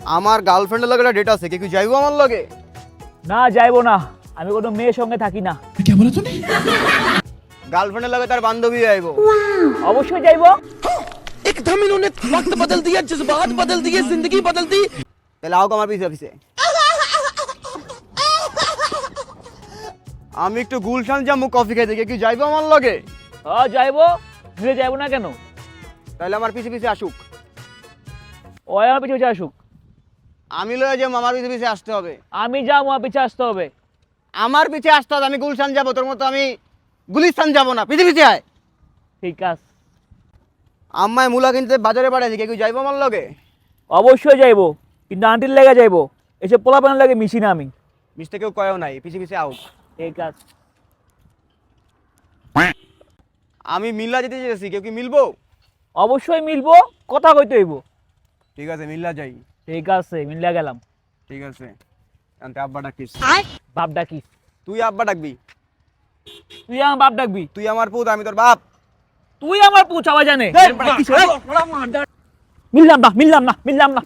আমার গার্লফ্রেন্ডের লগে একটা ডেট আছে, কি যাইবো আমার লগে? না যাইবো না, আমি কোনো মেয়ের সঙ্গে থাকি না। গার্লফ্রেন্ডের লগে তার বান্ধবী আইবো। অবশ্যই যাইবো। एकदम इन्होंने वक्त बदल दिया, जज्बात बदल दिए, जिंदगी बदल दी। তাহলে আও আমার পিছে পিছে। আমি একটু গুলশান যাবো কফি খাইতে, কি যাইবো আমার লগে? যাইবো, ঘুরে যাইবো না কেন? তাহলে আমার পিছে পিছে আসুক। ও আমার পিছে পিছে আসুক। আমি লয়ে যাবো, আমার পিছে পিছে আসতে হবে। আমি যাবো, আমার পিছে আসতে হবে। আমার পিছে আসতে হবে, আমি গুলশান যাবো, তোর মতো আমি গুলিস্তান যাবো না। পিছে পিছে আয়। ঠিক আছে। আম্মায় মুলা কিনতে বাজারে পাঠাইছি, কি যাইবো আমার লগে? অবশ্যই যাইবো, কিন্তু আন্টির লেগে যাইবো। এসে পোলাপানের লাগে মিশি না আমি। মিশতে কেউ কয়ও নাই, পিছে পিছে আও। ঠিক আছে। আমি মিল্লা যেতে চেয়েছি, কেউ কি মিলবো? অবশ্যই মিলবো, কথা কইতে হইব। ঠিক আছে, মিল্লা যাই। ঠিক আছে, মিল্লা গেলাম। ঠিক আছে, আনতে আব্বা ডাকিস। বাপ ডাকিস। তুই আব্বা ডাকবি। তুই আমার বাপ ডাকবি। তুই আমার পুত, আমি তোর বাপ। তুই আমার পৌঁছাওয়া জানে। মিললাম না, মিললাম না, মিললাম না।